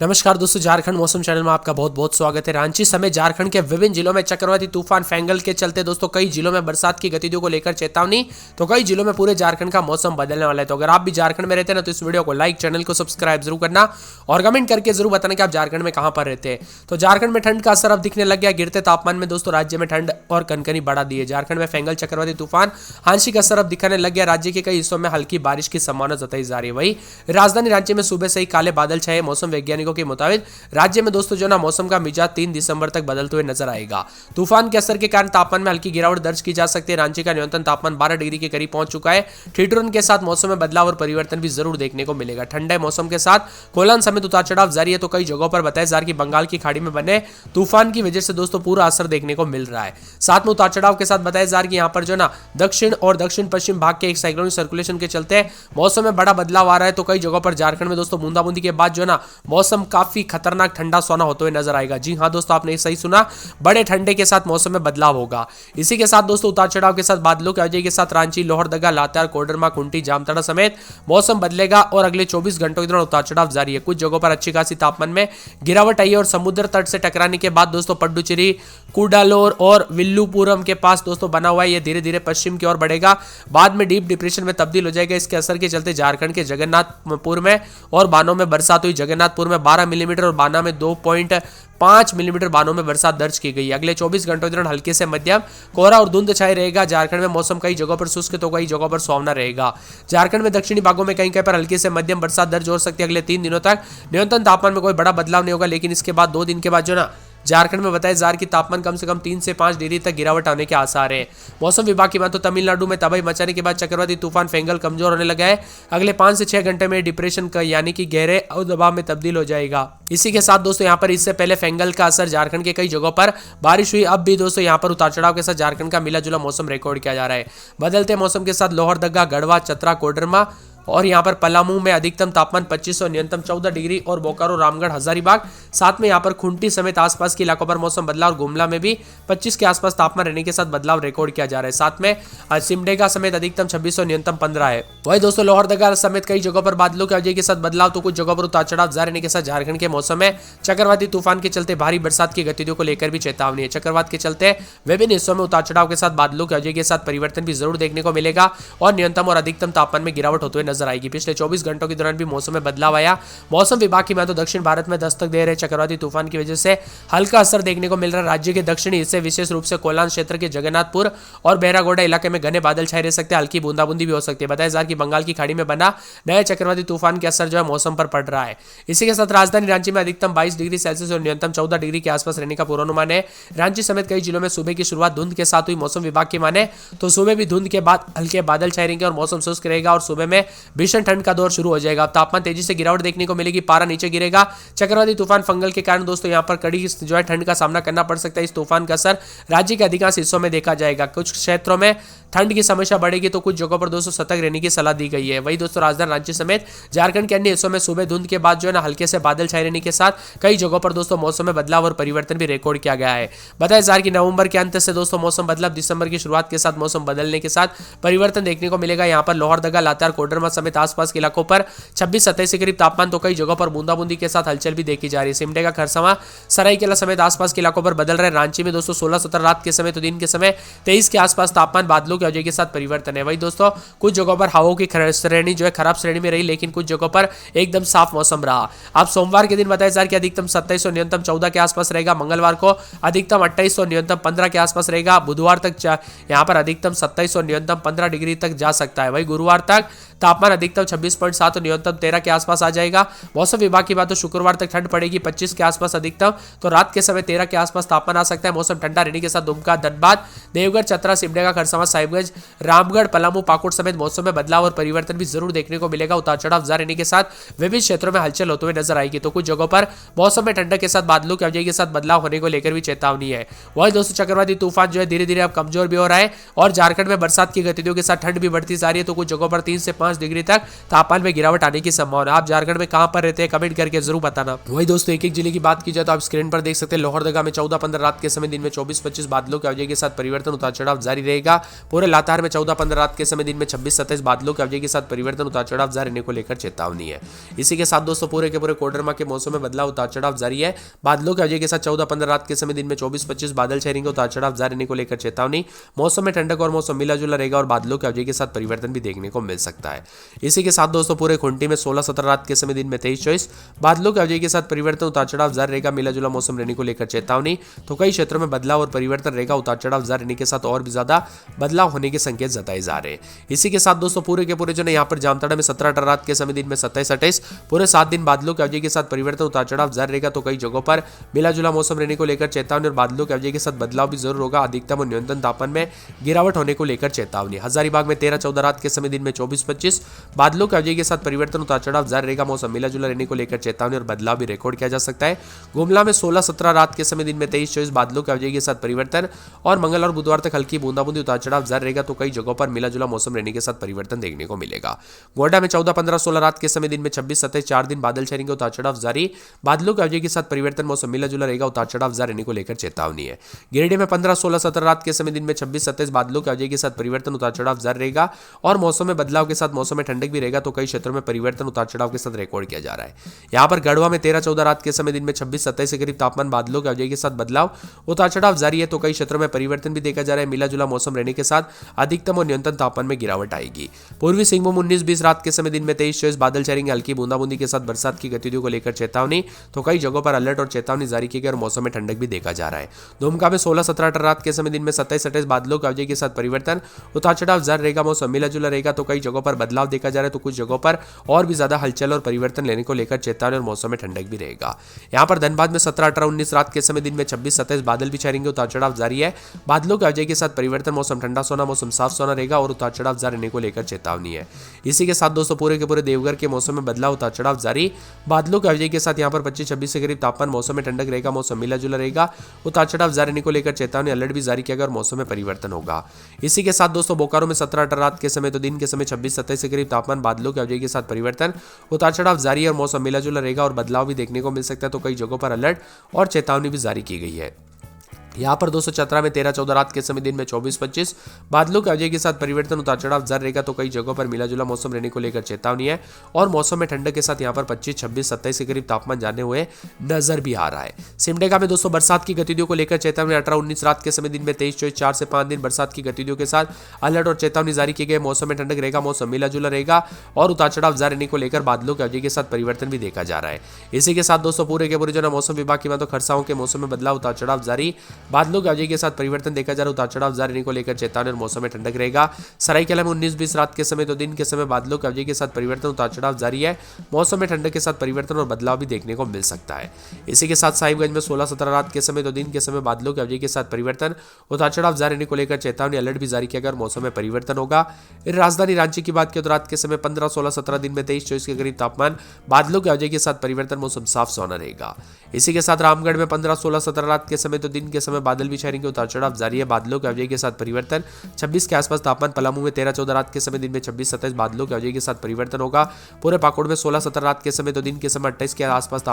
नमस्कार दोस्तों, झारखंड मौसम चैनल में आपका बहुत बहुत स्वागत है। रांची समेत झारखंड के विभिन्न जिलों में चक्रवाती तूफान फेंगल के चलते दोस्तों कई जिलों में बरसात की गतिविधियों को लेकर चेतावनी, तो कई जिलों में पूरे झारखंड का मौसम बदलने वाला है। तो अगर आप भी झारखंड में रहते हैं ना तो इस वीडियो को लाइक, चैनल को सब्सक्राइब जरूर करना और कमेंट करके जरूर बताना कि आप झारखंड में कहां पर रहते हैं। तो झारखंड में ठंड का असर अब दिखने लग गया। गिरते तापमान में दोस्तों राज्य में ठंड और कनकनी बढ़ा दी है। झारखंड में फेंगल चक्रवाती तूफान आंशिक असर अब दिखने लग गया। राज्य के कई हिस्सों में हल्की बारिश की संभावना जताई जा रही है। वही राजधानी रांची में सुबह से ही काले बादल छाए। मौसम वैज्ञानिकों के मुताबिक राज्य में दोस्तों जो ना मौसम का मिजाज 3 दिसंबर तक बदलते हुए नजर आएगा। तूफान के असर के कारण तापमान में हल्की गिरावट दर्ज की जा सकती है। रांची का न्यूनतम तापमान 12 डिग्री के करीब पहुंच चुका है। ठिठुरन के साथ मौसम में बदलाव और परिवर्तन भी जरूर देखने को मिलेगा। ठंडे मौसम के साथ कोलान समेत उतार चढ़ाव जारी है। तो कई जगहों पर बताया जा रहा है कि बंगाल की खाड़ी में बने तूफान की वजह से दोस्तों पूरा असर देखने को मिल रहा है। साथ में उतार चढ़ाव के साथ बताया जा रहा है कि यहाँ पर जो ना दक्षिण और दक्षिण पश्चिम भाग के एक साइक्लोनिक सर्कुलेशन के चलते मौसम में बड़ा बदलाव आ रहा है। तो कई जगहों पर झारखंड में दोस्तों बूंदाबूंदी के बाद जो ना मौसम काफी खतरनाक ठंडा सोना होते हुए नजर आएगा। जी हां दोस्तों, आपने सही सुना, बड़े ठंडे के साथ मौसम में बदलाव होगा। इसी के साथ दोस्तों उतार चढ़ाव के साथ बादलों की वजह के साथ रांची, लोहरदगा, लातेहार, कोडरमा, खूंटी, जामताड़ा समेत मौसम बदलेगा और अगले 24 घंटों के दौरान उतार चढ़ाव जारी है। कुछ जगहों पर अच्छी खासी तापमान में गिरावट आई है और समुद्र तट से टकराने के बाद दोस्तों पड्डुचेरी, कुडालोर और विल्लुपुरम के पास दोस्तों बना हुआ है। ये धीरे धीरे पश्चिम की ओर बढ़ेगा, बाद में डीप डिप्रेशन में तब्दील हो जाएगा। इसके असर के चलते झारखंड के जगन्नाथपुर में और बानो में बरसात हुई। जगन्नाथपुर में 12 मिलीमीटर और बाना में 2.5 मिलीमीटर बानों में बरसात दर्ज की गई। अगले 24 घंटों के दौरान हल्के से मध्यम कोहरा और धुंध छाए रहेगा। झारखंड में मौसम कई जगहों पर शुष्क तो कई जगहों पर सुहावना रहेगा। झारखंड में दक्षिणी भागों में कहीं कहीं पर हल्की से मध्यम बरसात दर्ज हो सकती है। अगले 3 दिनों तक न्यूनतम तापमान में कोई बड़ा बदलाव नहीं होगा, लेकिन इसके बाद 2 दिन के बाद जो ना झारखंड में बताया जा रहा है कि तापमान कम से कम 3 से 5 डिग्री तक गिरावट आने के आसार हैं। मौसम विभाग की बात तो तमिलनाडु में तबाही मचाने के बाद चक्रवाती तूफान फेंगल कमजोर होने लगा है। अगले 5 से 6 घंटे में डिप्रेशन का यानी कि गहरे दबाव में तब्दील हो जाएगा। इसी के साथ दोस्तों यहाँ पर इससे पहले फेंगल का असर झारखंड के कई जगहों पर बारिश हुई। अब भी दोस्तों यहाँ पर उतार चढ़ाव के साथ झारखंड का मिला जुला मौसम रिकॉर्ड किया जा रहा है। बदलते मौसम के साथ लोहरदगा, गढ़वा, चतरा, कोडरमा और यहाँ पर पलामू में अधिकतम तापमान 25 और न्यूनतम 14 डिग्री और बोकारो, रामगढ़, हजारीबाग, साथ में यहाँ पर खूंटी समेत आसपास के इलाकों पर मौसम बदलाव और गुमला में भी 25 के आसपास तापमान रहने के साथ बदलाव रिकॉर्ड किया जा रहा है। साथ में सिमडेगा समेत अधिकतम 26 और न्यूनतम 15 है। वही दोस्तों लोहरदगा समेत कई जगहों पर बादलों की वजह के साथ बदलाव, तो कुछ जगहों पर उतार चढ़ाव जारी रहने के साथ झारखंड के मौसम में चक्रवाती तूफान के चलते भारी बरसात की गतिविधियों को लेकर भी चेतावनी है। चक्रवात के चलते विभिन्न हिस्सों में उतार चढ़ाव के साथ बादलों की वजह के साथ परिवर्तन भी जरूर देखने को मिलेगा और न्यूनतम और अधिकतम तापमान में गिरावट होते हुए नजर आएगी। पिछले 24 घंटों के दौरान भी मौसम में बदलाव आया। मौसम विभाग की माने तो दक्षिण भारत में दस्तक दे रहे चक्रवाती तूफान की वजह से हल्का असर देखने को मिल रहा है। राज्य के दक्षिणी हिस्से विशेष रूप से कोलान क्षेत्र के जगन्नाथपुर और बहरागोड़ा इलाके में घने बादल छाए रह सकते हैं। हल्की बूंदाबूंदी भी हो सकती है। बताया जा रहा है कि बंगाल की खाड़ी में बना नए चक्रवाती तूफान के असर जो है मौसम पर पड़ रहा है। इसी के साथ राजधानी रांची में अधिकतम 22 डिग्री सेल्सियस और न्यूनतम 14 डिग्री के आसपास रहने का पूर्वानुमान है। रांची समेत कई जिलों में सुबह की शुरुआत धुंध के साथ हुई। मौसम विभाग की माने तो सुबह भी धुंध के बाद हल्के बादल छाए रहेंगे और मौसम शुष्क रहेगा और सुबह में भीषण ठंड का दौर शुरू हो जाएगा। तापमान तेजी से गिरावट देखने को मिलेगी, पारा नीचे गिरेगा। चक्रवाती तूफान फंगल के कारण दोस्तों यहां पर कड़ी जो है ठंड का सामना करना पड़ सकता है। इस तूफान का असर राज्य के अधिकांश हिस्सों में देखा जाएगा। कुछ क्षेत्रों में ठंड की समस्या बढ़ेगी तो कुछ जगहों पर दोस्तों सतर्क रहने की सलाह दी गई है। वही दोस्तों राजधानी रांची समेत झारखंड के अन्य हिस्सों में सुबह धुंध के बाद जो है ना हल्के से बादल छाए रहने के साथ कई जगहों पर दोस्तों मौसम में बदलाव और परिवर्तन भी रिकॉर्ड किया गया है। बताया जा रहा है कि नवंबर के अंत से दोस्तों मौसम बदलाव, दिसंबर की शुरुआत के साथ मौसम बदलने के साथ परिवर्तन देखने को मिलेगा। यहाँ पर लोहरदगा, लातेहार, कोडरमा समेत आसपास के इलाकों पर 26-27 के करीब तापमान, तो कई जगहों पर बूंदाबूंदी के साथ हलचल भी देखी जा रही है। सिमडेगा, खरसावां, सरायकेला समेत आसपास के इलाकों पर बदल रहे। रांची में दोस्तों 16-17 रात के समय तो दिन के समय 23 के आसपास तापमान, बादलों की वजह के साथ परिवर्तन है। वही दोस्तों कुछ जगहों पर हवाओं की श्रेणी जो है खराब श्रेणी में रही, लेकिन कुछ जगहों पर एकदम साफ मौसम रहा। अब सोमवार के दिन बताया जा रहा है कि अधिकतम 27 और न्यूनतम 14 के आसपास रहेगा। मंगलवार को अधिकतम 28 और न्यूनतम 15 के आसपास रहेगा। बुधवार तक यहाँ पर अधिकतम 27 और न्यूनतम 15 डिग्री तक जा सकता है। वही गुरुवार तक तापमान अधिकतम 26.7 और न्यूनतम 13 के आसपास आ जाएगा। मौसम विभाग की बात तो शुक्रवार तक ठंड पड़ेगी 25 के आसपास अधिकतम, तो रात के समय 13 के आसपास तापमान आ सकता है। मौसम ठंडा रहने के साथ दुमका, धनबाद, देवघर, चतरा, सिमडेगा, खरसावां, साहिबगंज, रामगढ़, पलामू, पाकुड़ समेत मौसम में बदलाव और परिवर्तन भी जरूर देखने को मिलेगा। उतार चढ़ाव जारी रहने के साथ विभिन्न क्षेत्रों में हलचल होते हुए नजर आएगी। तो कुछ जगहों पर मौसम में ठंडक के साथ बादलों की वजह के साथ बदलाव होने को लेकर भी चेतावनी है। वही दोस्तों चक्रवाती तूफान जो है धीरे धीरे अब कमजोर भी हो रहा है और झारखंड में बरसात की गतिविधियों के साथ ठंड भी बढ़ती जा रही है। तो कुछ जगहों पर 3 से 5 डिग्री डिग्री तक तापमान में गिरावट आने की संभावना। आप झारखंड में कहां पर रहते हैं कमेंट करके जरूर बताना। वही दोस्तों एक एक जिले की बात की जाए तो आप स्क्रीन पर देख सकते हैं लोहरदगा में 14-15 रात के समय, दिन में 24-25 बादलों की अवधि के साथ परिवर्तन उतार चढ़ाव जारी रहेगा। पूरे लातार में 14-15 रात के समय, दिन में 26-27 बादलों की अवधि के साथ परिवर्तन उतार चढ़ाव जारी रहने को लेकर चेतावनी है। इसी के साथ दोस्तों पूरे के पूरे कोडरमा के मौसम में बदलाव उतार चढ़ाव जारी है। बादलों की अवधि के साथ 14-15 रात के समय, दिन में 24-25 बादल छाएंगे, उतार चढ़ाव जारी रहने को लेकर चेतावनी। मौसम में ठंडक और मौसम मिला जुला रहेगा और बादलों की अवधि के साथ परिवर्तन भी देखने को मिल सकता है। इसी के साथ दोस्तों पूरे खूंटी में 16-17 रात के समय, दिन में 23-24 बादलों की अवधि के साथ परिवर्तन उतार चढ़ाव जारी रहेगा। मिला जुला मौसम रहने को लेकर चेतावनी। तो कई क्षेत्रों में बदलाव और परिवर्तन रहेगा। उतार चढ़ाव जारी रहने के साथ और भी ज्यादा बदलाव होने के संकेत जताए जा रहे हैं। इसी के साथ दोस्तों पूरे के पूरे जो है यहाँ पर जामताड़ा में 17-18 रात के समय, दिन में 27-28 पूरे 7 दिन बादलों की अवधि के साथ परिवर्तन उतार चढ़ाव जारी रहेगा। तो कई जगहों पर मिला जुला मौसम रहने को लेकर चेतावनी और बादलों की अवधि के साथ बदलाव भी जरूर होगा। अधिकतम और न्यूनतम तापमान में गिरावट होने को लेकर चेतावनी। हजारीबाग में 13-14 रात के समय, दिन में 24-25 बादलों की अवधि के साथ परिवर्तन उतार चढ़ाव जारी रहेगा। मौसम मिला जुला रहने को लेकर चेतावनी और बदलाव भी रिकॉर्ड किया जा सकता है। गुमला में 16-17 रात के समय, दिन में 23-24 बादलों की अवधि के साथ परिवर्तन और मंगल और बुधवार तक हल्की बूंदाबूंदी उतार चढ़ाव जारी रहेगा। तो कई जगहों पर मिला जुला मौसम रहने के साथ परिवर्तन देखने को मिलेगा। गोड्डा में 14-15-16 रात के समय, दिन में 26-27 4 दिन बादल छाएंगे, उतार चढ़ाव जारी। बादलों की अवधि के साथ परिवर्तन, मौसम मिला जुला रहेगा। उतार चढ़ाव जारी रहने को लेकर चेतावनी है। गिरिडीह में 15-16-17 रात के समय, दिन में 26-27 बादलों की अवधि के साथ परिवर्तन, उतार चढ़ाव जारी रहेगा और मौसम में बदलाव के साथ मौसम में ठंडक भी रहेगा। तो कई क्षेत्रों में परिवर्तन उतार चढ़ाव के साथ रिकॉर्ड किया जा रहा है। यहाँ पर गढ़वा में 13-14 रात के समय, दिन में 26-27 के करीब तापमान, बादलों की अवधि के साथ बदलाव उतार चढ़ाव जारी है। तो कई क्षेत्रों में परिवर्तन भी देखा जा रहा है। मिला जुला मौसम रहने के साथ अधिकतम और न्यूनतम तापमान में गिरावट आएगी। पूर्वी सिंहभूम 19-20 रात के समय, दिन में 23-24 बादल छाएंगे, हल्की बूंदाबूंदी के साथ बरसात की गतिविधियों को लेकर चेतावनी। तो कई जगहों पर अलर्ट और चेतावनी जारी की गई और मौसम में ठंडक भी देखा जा रहा है। दुमका में 16-17 रात के समय, दिन में 27-28 बादलों की अवधि के साथ परिवर्तन, उतार चढ़ाव जारी रहेगा। मौसम मिला जुला रहेगा। तो कई जगहों पर बदलाव देखा जा रहा है। तो कुछ जगहों पर और भी ज्यादा हलचल और परिवर्तन लेने को लेकर चेतावनी और मौसम में ठंडक भी रहेगा। यहाँ पर धनबाद में 17-18-19 रात के समय, दिन में 26-27 बादल भी छाएंगे, उतार चढ़ाव जारी है। बादलों की अवधि के साथ परिवर्तन, मौसम ठंडा सोना, मौसम साफ सोना रहेगा और उतार चढ़ाव जारी रहने को लेकर चेतावनी है। इसी के साथ दोस्तों पूरे के पूरे देवघर के मौसम में बदलाव, उतार चढ़ाव जारी। बादलों की अवधि के साथ यहाँ पर 25-26 के करीब तापमान, मौसम में ठंडक रहेगा। मौसम मिला जुला रहेगा। उतार चढ़ाव जारी रहने को लेकर चेतावनी, अलर्ट भी जारी किया गया और मौसम में परिवर्तन होगा। इसी के साथ दोस्तों बोकारो में 17-18 रात के समय, तो दिन के समय 26-27 के करीब तापमान, बादलों की अवधि के साथ परिवर्तन, उतार चढ़ाव जारी है और मौसम मिला जुला रहेगा और बदलाव भी देखने को मिल सकता है। तो कई जगहों पर अलर्ट और चेतावनी भी जारी की गई है। यहाँ पर दोस्तों चतरा में 13-14 रात के समय, दिन में 24-25 बादलों की अवधि के साथ परिवर्तन, उतार चढ़ाव जारी रहेगा। तो कई जगहों पर मिला जुला मौसम रहने को लेकर चेतावनी है और मौसम में ठंडक के साथ यहाँ पर 25-26-27 के करीब तापमान जाने हुए नजर भी आ रहा है। सिमडेगा में दोस्तों बरसात की गतिविधियों को लेकर चेतावनी 18-19 रात के समय, दिन में 23-24 4 से 5 दिन बरसात की गतिविधियों के साथ अलर्ट और चेतावनी जारी की गई। मौसम में ठंडक रहेगा। मौसम मिला जुला रहेगा और उतार चढ़ाव जारी रहने को लेकर बादलों की अवधि के साथ परिवर्तन भी देखा जा रहा है। इसी के साथ दोस्तों पूरे के पूरे जो मौसम विभाग की तो खरसाओं के मौसम में बदलाव, उतार चढ़ाव जारी। बादलों की अवधि के साथ परिवर्तन देखा जा रहा है। उतार चढ़ाव जारी रहने को लेकर चेतावनी और मौसम में ठंडक रहेगा। सरायकेला में 19-20 रात के समय, तो दिन के समय बादलों की अवधि के साथ परिवर्तन, उतार चढ़ाव जारी है। मौसम में ठंडक के साथ परिवर्तन और बदलाव भी देखने को मिल सकता है। इसी के साथ साहिबगंज में 16-17 रात के समय, तो दिन के समय बादलों की अवधि के साथ परिवर्तन, उतार चढ़ाव जारी रहने को लेकर चेतावनी, अलर्ट भी जारी किया गया और मौसम में परिवर्तन होगा। राजधानी रांची की बात करें तो रात के समय 15-16-17 दिन में 23-24 के करीब तापमान, बादलों की अवधि के साथ परिवर्तन, मौसम साफ सोना रहेगा। इसी के साथ रामगढ़ में 15-16-17 रात के समय, तो दिन के समय बादल भी छाएंगे, उतार चढ़ाव जारी है। बादलों की अवधि के साथ परिवर्तन, 26 के आसपास तापमान। पलामू में 13-14 रात के समय, दिन में 26-27 बादलों की अवधि के साथ परिवर्तन होगा। पूरे पाकुड़ में 16-17 रात के समय, तो दिन के समय 28 के आसपास तापमान।